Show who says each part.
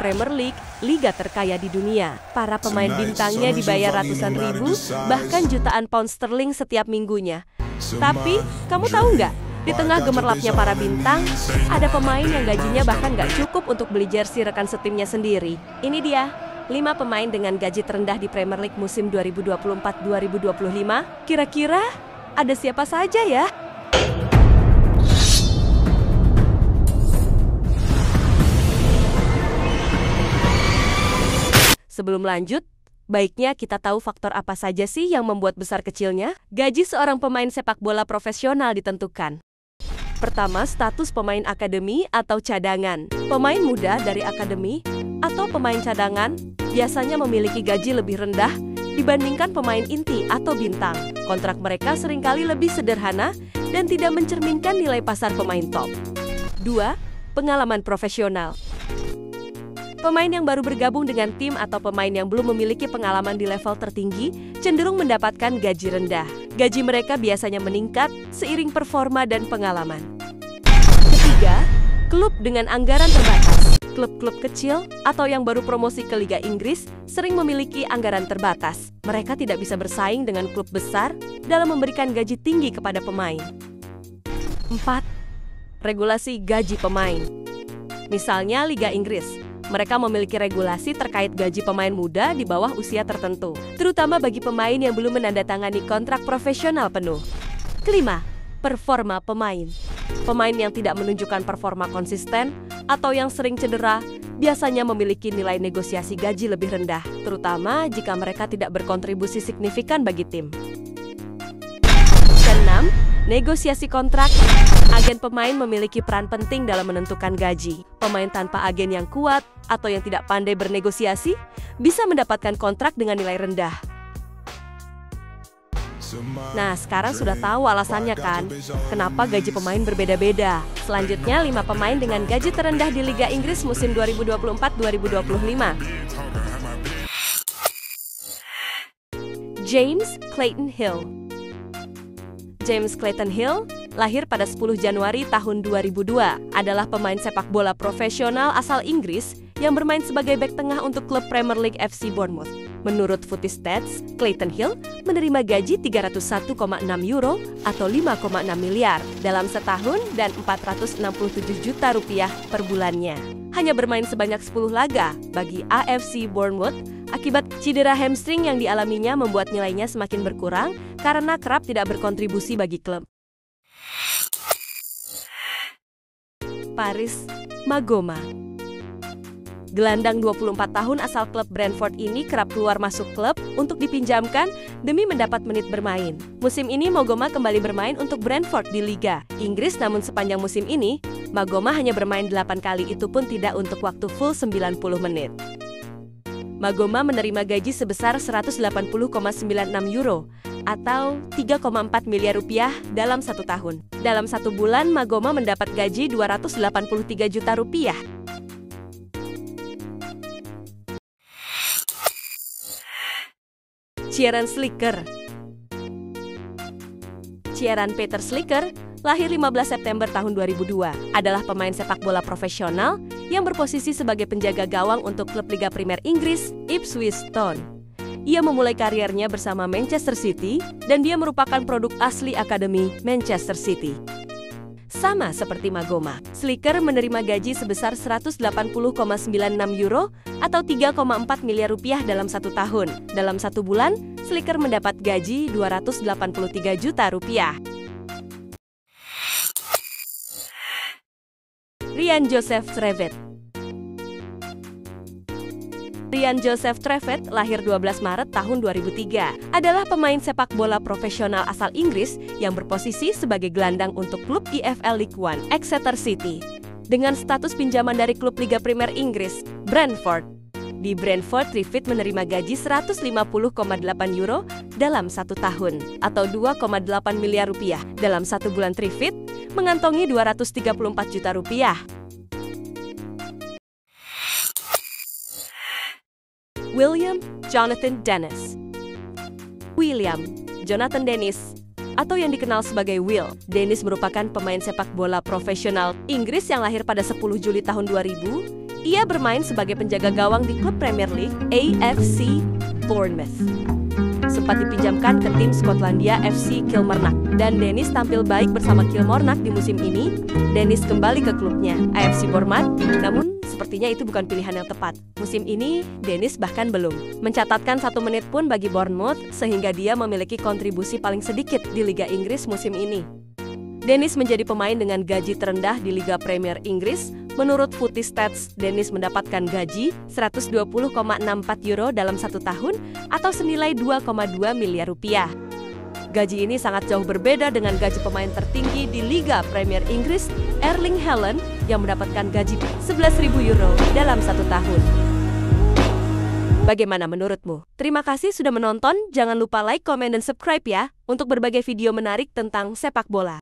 Speaker 1: Premier League, liga terkaya di dunia. Para pemain bintangnya dibayar ratusan ribu, bahkan jutaan pound sterling setiap minggunya. Tapi, kamu tahu nggak? Di tengah gemerlapnya para bintang, ada pemain yang gajinya bahkan nggak cukup untuk beli jersey rekan setimnya sendiri. Ini dia, 5 pemain dengan gaji terendah di Premier League musim 2024-2025. Kira-kira ada siapa saja ya? Sebelum lanjut, baiknya kita tahu faktor apa saja sih yang membuat besar kecilnya gaji seorang pemain sepak bola profesional ditentukan. Pertama, status pemain akademi atau cadangan. Pemain muda dari akademi atau pemain cadangan biasanya memiliki gaji lebih rendah dibandingkan pemain inti atau bintang. Kontrak mereka seringkali lebih sederhana dan tidak mencerminkan nilai pasar pemain top. 2. Pengalaman profesional. Pemain yang baru bergabung dengan tim atau pemain yang belum memiliki pengalaman di level tertinggi cenderung mendapatkan gaji rendah. Gaji mereka biasanya meningkat seiring performa dan pengalaman. Ketiga, klub dengan anggaran terbatas. Klub-klub kecil atau yang baru promosi ke Liga Inggris sering memiliki anggaran terbatas. Mereka tidak bisa bersaing dengan klub besar dalam memberikan gaji tinggi kepada pemain. 4. Regulasi gaji pemain. Misalnya Liga Inggris. Mereka memiliki regulasi terkait gaji pemain muda di bawah usia tertentu, terutama bagi pemain yang belum menandatangani kontrak profesional penuh. Kelima, performa pemain. Pemain yang tidak menunjukkan performa konsisten atau yang sering cedera biasanya memiliki nilai negosiasi gaji lebih rendah, terutama jika mereka tidak berkontribusi signifikan bagi tim. Keenam, negosiasi kontrak. Agen pemain memiliki peran penting dalam menentukan gaji. Pemain tanpa agen yang kuat atau yang tidak pandai bernegosiasi bisa mendapatkan kontrak dengan nilai rendah. Nah, sekarang sudah tahu alasannya kan? Kenapa gaji pemain berbeda-beda? Selanjutnya, 5 pemain dengan gaji terendah di Liga Inggris musim 2024-2025. James Clayton Hill. James Clayton Hill lahir pada 10 Januari tahun 2002, adalah pemain sepak bola profesional asal Inggris yang bermain sebagai bek tengah untuk klub Premier League FC Bournemouth. Menurut Footy Stats, Clayton Hill menerima gaji 301,6 euro atau 5,6 miliar dalam setahun dan 467 juta rupiah per bulannya. Hanya bermain sebanyak 10 laga bagi AFC Bournemouth akibat cedera hamstring yang dialaminya membuat nilainya semakin berkurang karena kerap tidak berkontribusi bagi klub. Paris Maghoma. Gelandang 24 tahun asal klub Brentford ini kerap keluar masuk klub untuk dipinjamkan demi mendapat menit bermain. Musim ini Maghoma kembali bermain untuk Brentford di Liga Inggris, namun sepanjang musim ini Maghoma hanya bermain 8 kali, itu pun tidak untuk waktu full 90 menit. Maghoma menerima gaji sebesar 180,96 euro atau 3,4 miliar rupiah dalam 1 tahun. Dalam 1 bulan, Maghoma mendapat gaji 283 juta rupiah. Kieran Slicker. Kieran Peter Slicker lahir 15 September tahun 2002, adalah pemain sepak bola profesional yang berposisi sebagai penjaga gawang untuk klub Liga Premier Inggris, Ipswich Town. Ia memulai karirnya bersama Manchester City dan dia merupakan produk asli akademi Manchester City. Sama seperti Maghoma, Slicker menerima gaji sebesar 180,96 euro atau 3,4 miliar rupiah dalam 1 tahun. Dalam 1 bulan, Slicker mendapat gaji 283 juta rupiah. Ryan Joseph Trevet. Ryan Joseph Trevet lahir 12 Maret tahun 2003, adalah pemain sepak bola profesional asal Inggris yang berposisi sebagai gelandang untuk klub EFL League One, Exeter City. Dengan status pinjaman dari klub Liga Premier Inggris, Brentford. Di Brentford, Trevet menerima gaji 150,8 euro dalam 1 tahun atau 2,8 miliar rupiah. Dalam 1 bulan, Trevet mengantongi 234 juta rupiah. William Jonathan Dennis. William Jonathan Dennis atau yang dikenal sebagai Will. Dennis merupakan pemain sepak bola profesional Inggris yang lahir pada 10 Juli tahun 2000. Ia bermain sebagai penjaga gawang di klub Premier League AFC Bournemouth. Sempat dipinjamkan ke tim Skotlandia FC Kilmarnock, dan Dennis tampil baik bersama Kilmarnock di musim ini. Dennis kembali ke klubnya, AFC Bournemouth, namun sepertinya itu bukan pilihan yang tepat. Musim ini, Dennis bahkan belum mencatatkan 1 menit pun bagi Bournemouth, sehingga dia memiliki kontribusi paling sedikit di Liga Inggris musim ini. Dennis menjadi pemain dengan gaji terendah di Liga Premier Inggris. Menurut Footy Stats, Dennis mendapatkan gaji 120,64 euro dalam 1 tahun atau senilai 2,2 miliar rupiah. Gaji ini sangat jauh berbeda dengan gaji pemain tertinggi di Liga Premier Inggris, Erling Haaland, yang mendapatkan gaji 11.000 euro dalam 1 tahun. Bagaimana menurutmu? Terima kasih sudah menonton, jangan lupa like, komen, dan subscribe ya, untuk berbagai video menarik tentang sepak bola.